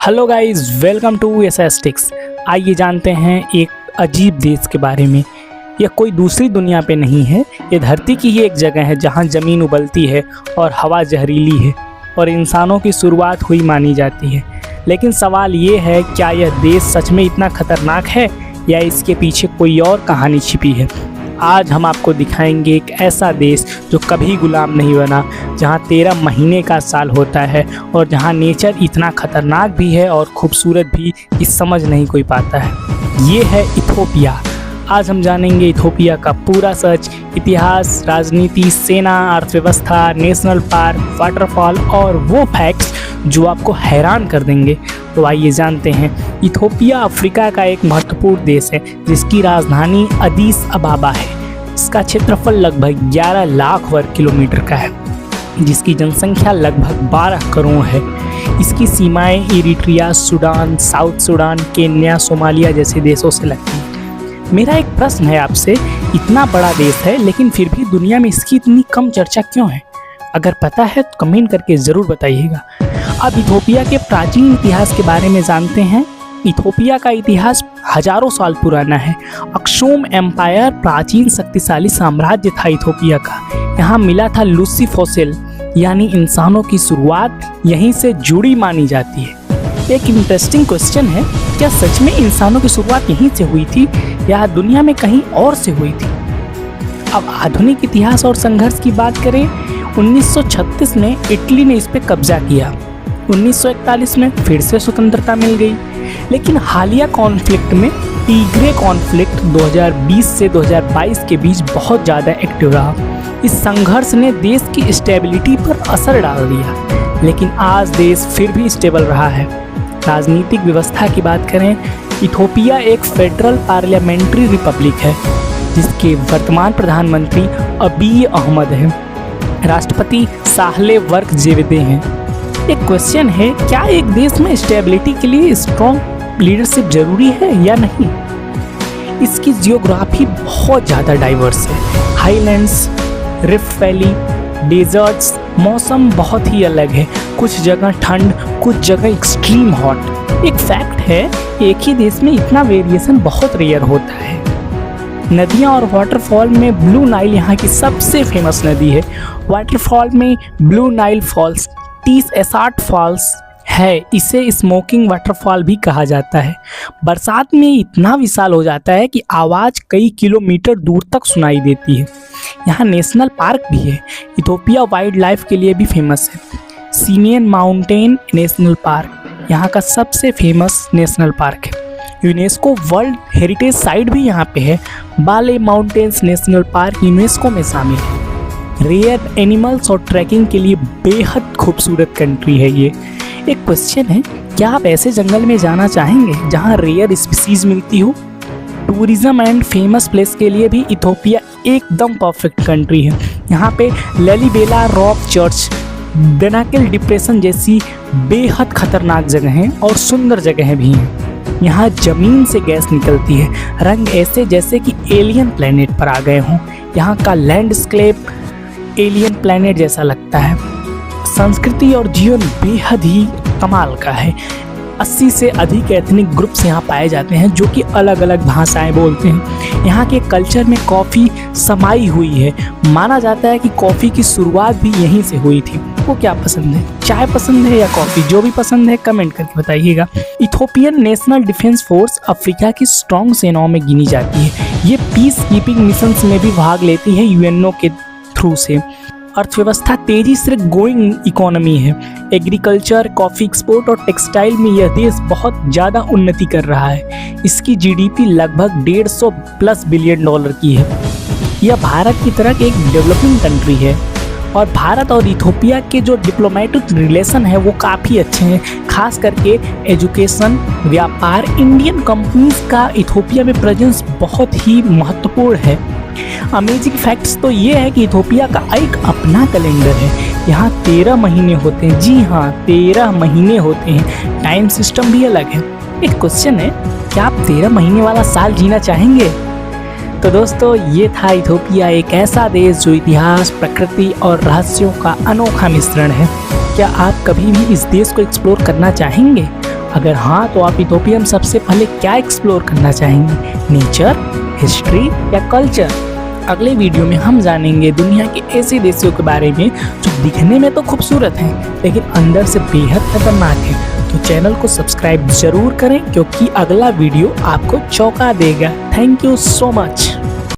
Hello guys, welcome to एसएसटिक्स। आइए जानते हैं एक अजीब देश के बारे में। यह कोई दूसरी दुनिया पे नहीं है, ये धरती की ही एक जगह है जहां ज़मीन उबलती है और हवा जहरीली है और इंसानों की शुरुआत हुई मानी जाती है। लेकिन सवाल ये है, क्या यह देश सच में इतना खतरनाक है या इसके पीछे कोई और कहानी छिपी है। आज हम आपको दिखाएंगे एक ऐसा देश जो कभी गुलाम नहीं बना, जहां 13 महीने का साल होता है और जहां नेचर इतना खतरनाक भी है और खूबसूरत भी कि समझ नहीं कोई पाता है। ये है इथोपिया। आज हम जानेंगे इथोपिया का पूरा सच, इतिहास, राजनीति, सेना, अर्थव्यवस्था, नेशनल पार्क, वाटरफॉल और वो फैक्ट्स जो आपको हैरान कर देंगे। तो आइए जानते हैं। इथोपिया अफ्रीका का एक महत्वपूर्ण देश है जिसकी राजधानी अदीस अबाबा है। इसका क्षेत्रफल लगभग 11 लाख वर्ग किलोमीटर का है, जिसकी जनसंख्या लगभग 12 करोड़ है। इसकी सीमाएं Eritrea, Sudan, south Sudan, Kenya, Somalia जैसे देशों से लगती हैं। मेरा एक प्रश्न है आपसे, इतना बड़ा देश है लेकिन फिर भी दुनिया में इसकी इतनी कम चर्चा क्यों है? अगर पता है तो कमेंट करके ज़रूर बताइएगा। अब इथोपिया के प्राचीन इतिहास के बारे में जानते हैं। इथोपिया का इतिहास हजारों साल पुराना है। अक्सुम एम्पायर प्राचीन शक्तिशाली साम्राज्य था इथोपिया का। यहाँ मिला था लूसी फॉसिल, यानी इंसानों की शुरुआत यहीं से जुड़ी मानी जाती है। एक इंटरेस्टिंग क्वेश्चन है, क्या सच में इंसानों की शुरुआत यहीं से हुई थी या दुनिया में कहीं और से हुई थी? अब आधुनिक इतिहास और संघर्ष की बात करें, 1936 में इटली ने इस पर कब्जा किया। 1941 में फिर से स्वतंत्रता मिल गई, लेकिन हालिया कॉन्फ्लिक्ट में टीग्रे कॉन्फ्लिक्ट 2020 से 2022 के बीच बहुत ज़्यादा एक्टिव रहा। इस संघर्ष ने देश की स्टेबिलिटी पर असर डाल दिया, लेकिन आज देश फिर भी स्टेबल रहा है। राजनीतिक व्यवस्था की बात करें, इथोपिया एक फेडरल पार्लियामेंट्री रिपब्लिक है जिसके वर्तमान प्रधानमंत्री अबीय अहमद हैं। राष्ट्रपति साहले वर्क जेविदे हैं। एक क्वेश्चन है, क्या एक देश में स्टेबिलिटी के लिए स्ट्रॉन्ग लीडरशिप जरूरी है या नहीं? इसकी जियोग्राफी बहुत ज़्यादा डाइवर्स है। हाईलैंड्स, रिफ्ट वैली, डेजर्ट्स, मौसम बहुत ही अलग है। कुछ जगह ठंड, कुछ जगह एक्सट्रीम हॉट। एक फैक्ट है, एक ही देश में इतना वेरिएशन बहुत रेयर होता है। नदियाँ और वाटरफॉल में ब्लू नाइल यहाँ की सबसे फेमस नदी है। वाटरफॉल में ब्लू नाइल फॉल्स, टीस एसार्ट फॉल्स है। इसे स्मोकिंग वाटरफॉल भी कहा जाता है। बरसात में इतना विशाल हो जाता है कि आवाज़ कई किलोमीटर दूर तक सुनाई देती है। यहाँ नेशनल पार्क भी है। इथोपिया वाइल्ड लाइफ के लिए भी फेमस है। सीनियन माउंटेन नेशनल पार्क यहाँ का सबसे फेमस नेशनल पार्क है। यूनेस्को वर्ल्ड हेरिटेज साइट भी यहाँ पे है। बाले माउंटेन्स नेशनल पार्क यूनेस्को में शामिल है। रेयर एनिमल्स और ट्रैकिंग के लिए बेहद खूबसूरत कंट्री है ये। एक क्वेश्चन है, क्या आप ऐसे जंगल में जाना चाहेंगे जहाँ रेयर स्पीसीज मिलती हो? टूरिज्म एंड फेमस प्लेस के लिए भी इथोपिया एकदम परफेक्ट कंट्री है। यहाँ पे लालीबेला रॉक चर्च, बेनाकिल डिप्रेशन जैसी बेहद खतरनाक जगहें और सुंदर जगहें भी हैं। यहाँ ज़मीन से गैस निकलती है, रंग ऐसे जैसे कि एलियन प्लेनेट पर आ गए हों। यहाँ का लैंडस्केप एलियन प्लेनेट जैसा लगता है। संस्कृति और जीवन बेहद ही कमाल का है। 80 से अधिक एथनिक ग्रुप्स यहाँ पाए जाते हैं जो कि अलग अलग भाषाएं बोलते हैं। यहाँ के कल्चर में कॉफ़ी समाई हुई है। माना जाता है कि कॉफ़ी की शुरुआत भी यहीं से हुई थी। वो क्या पसंद है, चाय पसंद है या कॉफ़ी? जो भी पसंद है कमेंट करके बताइएगा। Ethiopian national defence force Africa की स्ट्रॉन्ग सेनाओं में गिनी जाती है। ये पीस कीपिंग मिशंस में भी भाग लेती है यूएनओ के थ्रू से। अर्थव्यवस्था तेजी से ग्रोइंग इकोनॉमी है। एग्रीकल्चर, कॉफ़ी एक्सपोर्ट और टेक्सटाइल में यह देश बहुत ज़्यादा उन्नति कर रहा है। इसकी जीडीपी लगभग 150+ बिलियन डॉलर की है। यह भारत की तरह एक डेवलपिंग कंट्री है और भारत और इथोपिया के जो डिप्लोमेटिक रिलेशन है वो काफ़ी अच्छे हैं। खास करके एजुकेशन, व्यापार, इंडियन कंपनीज का इथोपिया में प्रेजेंस बहुत ही महत्वपूर्ण है। अमेजिंग फैक्ट्स तो ये है कि इथोपिया का एक अपना कैलेंडर है। यहाँ 13 महीने होते हैं। जी हाँ, 13 महीने होते हैं। टाइम सिस्टम भी अलग है। एक क्वेश्चन है, क्या आप 13 महीने वाला साल जीना चाहेंगे? तो दोस्तों, ये था इथोपिया, एक ऐसा देश जो इतिहास, प्रकृति और रहस्यों का अनोखा मिश्रण है। क्या आप कभी भी इस देश को एक्सप्लोर करना चाहेंगे? अगर हाँ तो आप इथोपिया में सबसे पहले क्या एक्सप्लोर करना चाहेंगे, नेचर, हिस्ट्री या कल्चर? अगले वीडियो में हम जानेंगे दुनिया के ऐसे देशों के बारे में जो दिखने में तो खूबसूरत हैं लेकिन अंदर से बेहद खतरनाक हैं। तो चैनल को सब्सक्राइब जरूर करें क्योंकि अगला वीडियो आपको चौंका देगा। Thank you so much.